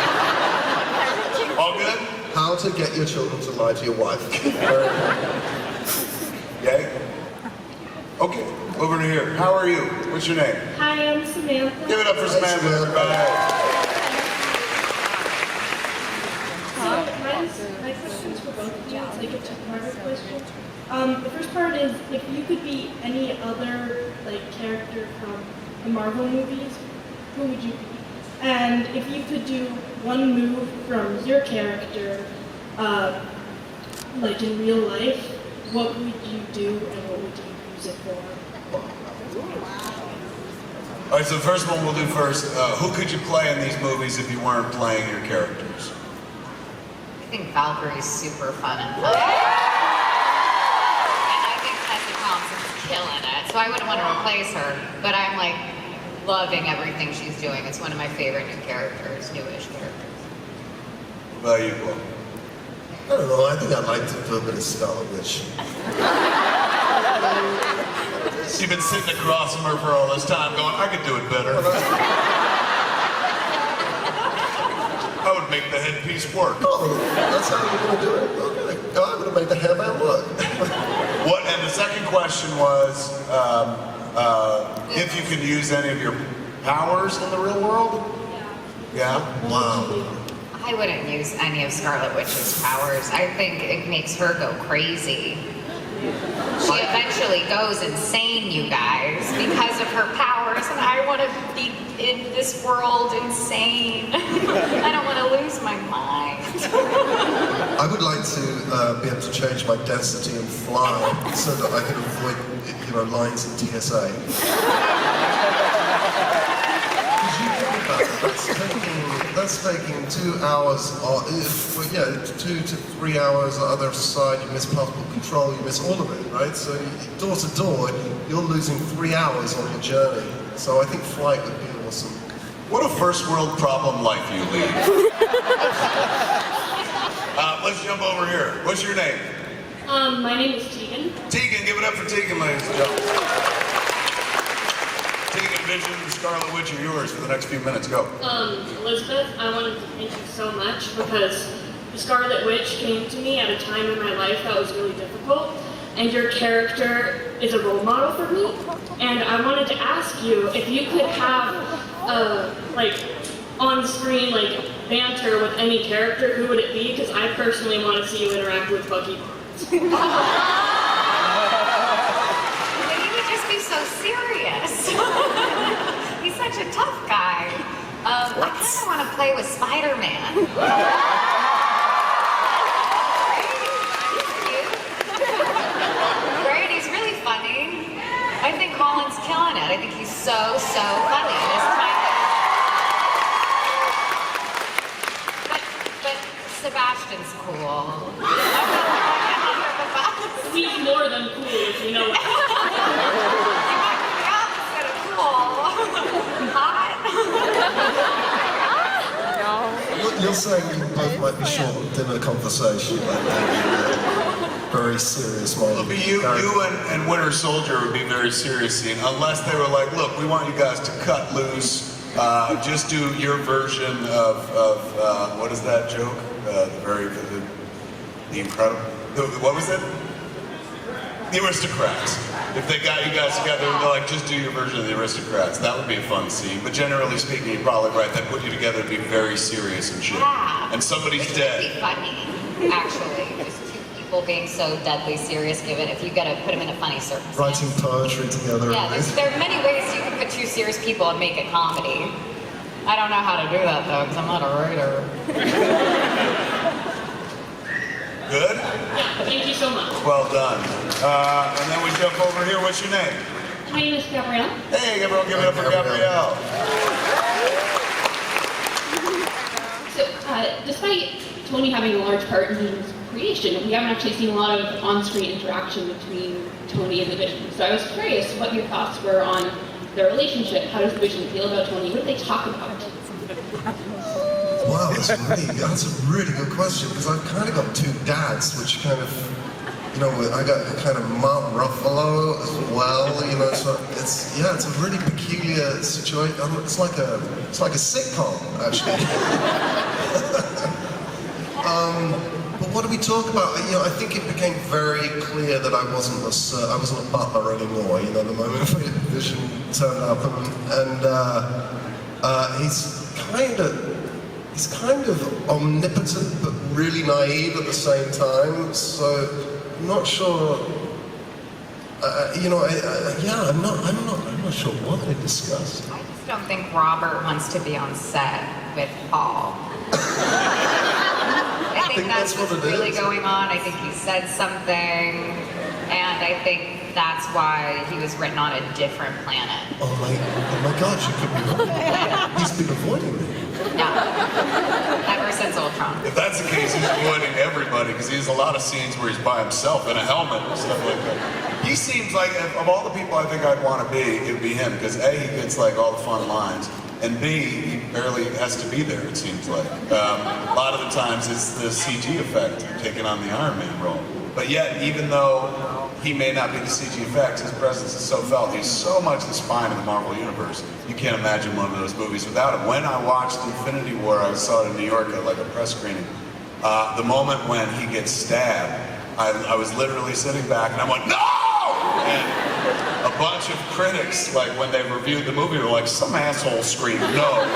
All good? How to get your children to lie to your wife. Yay? Okay, over to here. How are you? What's your name? Hi, I'm Samantha. Give it up for Samantha, everybody. My question's for both of you. It's like a two-part question. The first part is, if you could be any other character from the Marvel movies, who would you be? And if you could do one move from your character, in real life, what would you do and what would you use it for? All right, so the first one we'll do first. Who could you play in these movies if you weren't playing your characters? I think Valkyrie's super fun and fun. And I think Tessa Thompson's killing it. So I wouldn't want to replace her, but I'm loving everything she's doing. It's one of my favorite new characters, newish characters. What about you, Will? I don't know, I think I'd like to do a bit of Scarlet Witch. You've been sitting across from her for all this time going, I could do it better. I would make the headpiece work. Oh, that's how you're going to do it? Okay. I'm going to make the hairband work. What? And the second question was, if you could use any of your powers in the real world? Yeah? Wow. I wouldn't use any of Scarlet Witch's powers. I think it makes her go crazy. She eventually goes insane, you guys, because of her powers, and I want to be in this world insane. I don't want to lose my mind. I would like to be able to change my density and fly so that I can avoid, lines in TSA. That's taking 2 hours, 2 to 3 hours on the other side, you miss passport control, you miss all of it, right? So door to door, you're losing 3 hours on your journey. So I think flight would be awesome. What a first world problem life you lead. Let's jump over here. What's your name? My name is Tegan. Tegan, give it up for Tegan, ladies and gentlemen. Tegan, Vision, Scarlet Witch are yours for the next few minutes. Go. Elizabeth, I wanted to thank you so much because the Scarlet Witch came to me at a time in my life that was really difficult, and your character is a role model for me. And I wanted to ask you if you could have, on-screen, banter with any character, who would it be? Because I personally want to see you interact with Bucky Barnes. But he would just be so serious. He's such a tough guy. I kind of want to play with Spider-Man. Right? He's really funny. I think Colin's killing it. I think he's so funny this time. But Sebastian's cool. He's more than cool, if you know what. Instead of cool. Hot. You're saying you both might be short of dinner conversation, very serious moment. You and Winter Soldier would be very serious scene, unless they were like, look, we want you guys to cut loose, just do your version of what is that joke? The Incredible, what was it? The Aristocrats. If they got you guys together and they're like, just do your version of the Aristocrats, that would be a fun scene. But generally speaking, you're probably right, that put you together to be very serious and shit. Yeah. And somebody's Which dead. would be funny, actually. Just two people being so deadly serious, given if you gotta put them in a funny circumstance. Writing poetry together. Yeah, there are many ways you can put two serious people and make it comedy. I don't know how to do that though, because I'm not a writer. Good? Yeah, thank you so much. Well done. And then we jump over here. What's your name? My name is Gabrielle. Hey, Gabrielle, give it up for Gabrielle. that despite Tony having a large part in his creation, we haven't actually seen a lot of on-screen interaction between Tony and the Vision. So I was curious what your thoughts were on their relationship. How does the Vision feel about Tony? What do they talk about? Wow, that's a really good question, because I've kind of got two dads, which kind of, you know, I got kind of Mark Ruffalo as well, you know, so it's a really peculiar situation. It's like a sitcom, actually. But what do we talk about? You know, I think it became very clear that I wasn't a butler anymore. You know, the moment Vision turned up, and he's kind of omnipotent but really naive at the same time. So, I'm not sure. You know, I'm not sure what they discussed. I just don't think Robert wants to be on set with Paul. I think that's what's really going on. I think he said something, and I think that's why he was written on a different planet. Oh my God, you could be right. He's been avoiding me. Yeah, ever since Ultron. If that's the case, he's avoiding everybody, because he has a lot of scenes where he's by himself in a helmet and stuff like that. He seems like, of all the people I think I'd want to be, it would be him, because A, he gets like all the fun lines, and B, he barely has to be there, it seems like. A lot of the times it's the CG effect taking on the Iron Man role. But yet, even though he may not be the CG effect, his presence is so felt. He's so much the spine of the Marvel Universe. You can't imagine one of those movies without him. When I watched Infinity War, I saw it in New York at like a press screening. The moment when he gets stabbed, I was literally sitting back and I went, no! And a bunch of critics, like when they reviewed the movie, were like, some asshole screamed, no.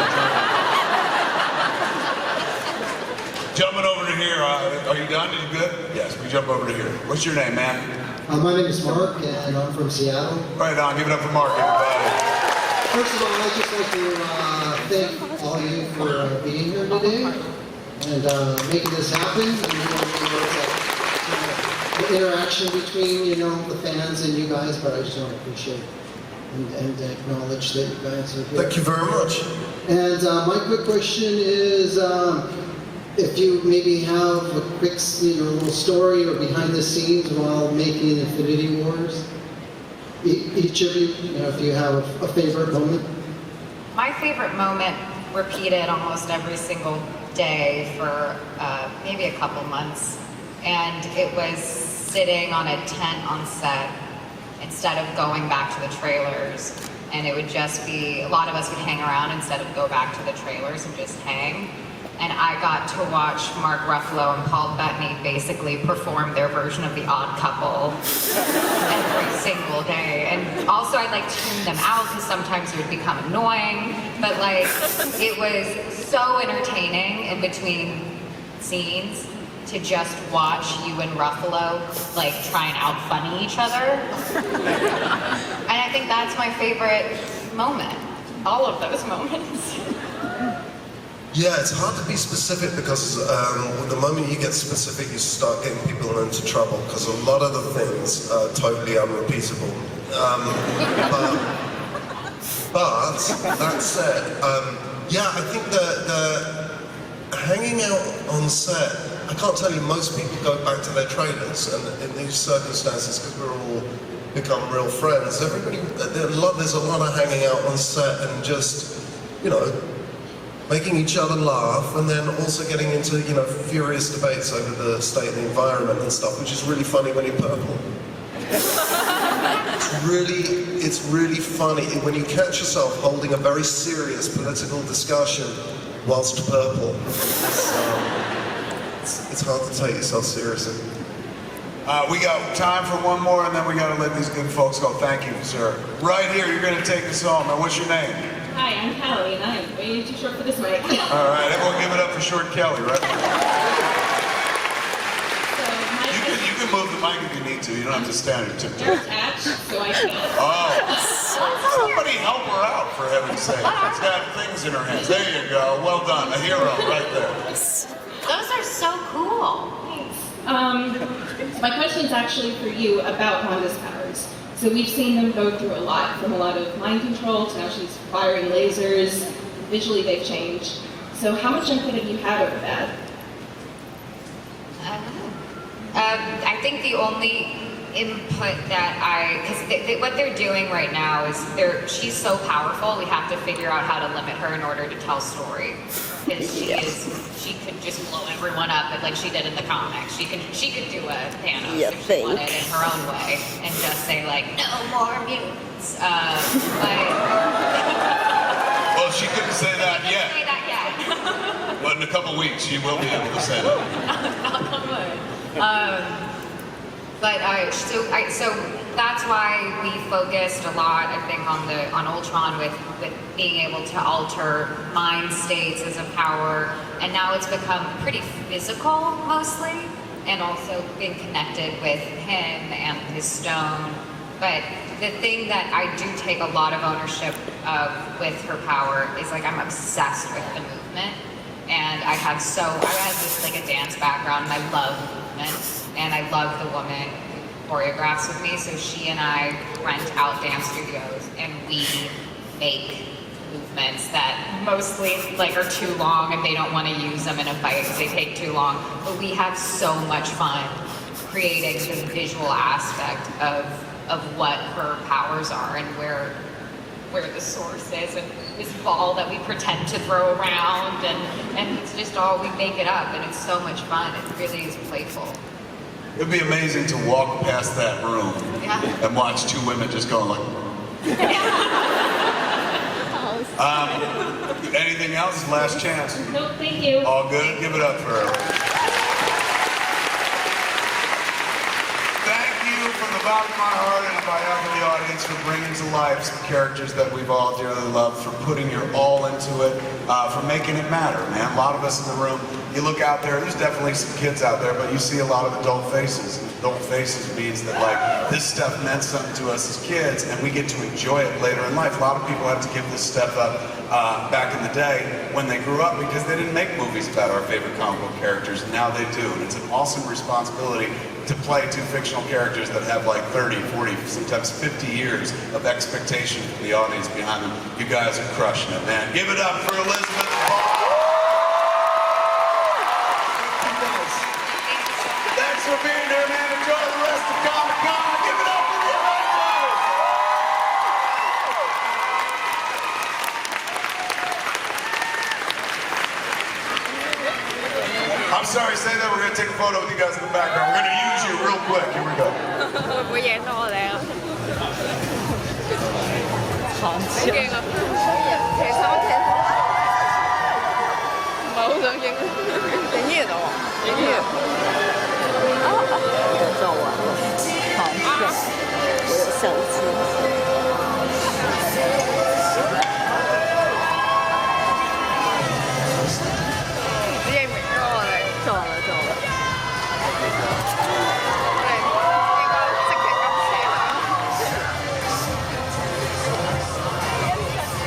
Jumping over to here, are you done? Are you good? Yes, we jump over to here. What's your name, man? My name is Mark, and I'm from Seattle. Right on, give it up for Mark, everybody. First of all, I'd just like to thank all of you for being here today and making this happen. The interaction between, the fans and you guys, but I just want to appreciate and acknowledge that you guys are here. Thank you very much. And my quick question is, if you maybe have a quick, little story or behind the scenes while making Infinity Wars, each of you, if you have a favorite moment. My favorite moment repeated almost every single day for maybe a couple months, and it was sitting on a tent on set instead of going back to the trailers, and it would just be, a lot of us would hang around instead of go back to the trailers and just hang. And I got to watch Mark Ruffalo and Paul Bettany basically perform their version of The Odd Couple every single day. And also I'd like tune them out because sometimes it would become annoying. But like, it was so entertaining in between scenes to just watch you and Ruffalo like try and out-funny each other. And I think that's my favorite moment. All of those moments. Yeah, it's hard to be specific because the moment you get specific, you start getting people into trouble because a lot of the things are totally unrepeatable. But that said, yeah, I think the hanging out on set, I can't tell you, most people go back to their trailers, and in these circumstances, because we're all become real friends, there's a lot of hanging out on set and just, making each other laugh, and then also getting into, furious debates over the state of the environment and stuff, which is really funny when you're purple. It's really funny when you catch yourself holding a very serious political discussion whilst purple. It's hard to take yourself seriously. We got time for one more, and then we got to let these good folks go. Thank you, sir. Right here, you're going to take us home. Now, what's your name? Hi, I'm Callie, and I'm way too short for this mic. All right, everyone give it up for Short Kelly, right? You can move the mic if you need to. You don't have to stand or tiptoe. They're attached, so I can't. Oh, somebody help her out, for heaven's sake. She's got things in her hands. There you go. Well done. A hero right there. Those are so cool. Thanks. My question is actually for you about Wanda's powers. So we've seen them go through a lot, from a lot of mind control to now she's firing lasers. Visually they've changed. So how much input have you had over that? I think the only input that because what they're doing right now is she's so powerful, we have to figure out how to limit her in order to tell story. Because she could just blow everyone up like she did in the comics. She could do a Thanos if she wanted in her own way and just say like, no more mutants. Well, she couldn't say that yet. Say that yet. But in a couple weeks, she will be able to say that. Knock on wood. So that's why we focused a lot, I think, on Ultron with being able to alter mind states as a power, and now it's become pretty physical mostly, and also being connected with him and his stone. But the thing that I do take a lot of ownership of with her power is like I'm obsessed with the movement, and I have this like a dance background, and I love movement, and I love the woman who choreographs with me. So she and I rent out dance studios, and we make movements that mostly like are too long, and they don't want to use them in a fight because they take too long. But we have so much fun creating the visual aspect of what her powers are and where the source is, and this ball that we pretend to throw around, and it's just all, we make it up, and it's so much fun. It really is playful. It'd be amazing to walk past that room and watch two women just going like. Anything else? Last chance. No, thank you. All good? Give it up for her. From the bottom of my heart and on behalf of the audience, for bringing to life some characters that we've all dearly loved, for putting your all into it, for making it matter, man. A lot of us in the room, you look out there's definitely some kids out there, but you see a lot of adult faces. Adult faces means that like this stuff meant something to us as kids, and we get to enjoy it later in life. A lot of people have to give this stuff up back in the day when they grew up because they didn't make movies about our favorite comic book characters. Now they do, and it's an awesome responsibility to play two fictional characters that have like 30, 40, sometimes 50 years of expectation from the audience behind them. You guys are crushing it, man. Give it up for Elizabeth Ball. Thanks for being here, man. Enjoy the rest of Comic-Con. Give it up for the Avengers. I'm sorry, say that. We're going to take a photo with you guys in the background. We're going to use you real quick. Here we go. 我演到了呀，好笑。你驚啊？其實我唔係好想影，影完啦喎。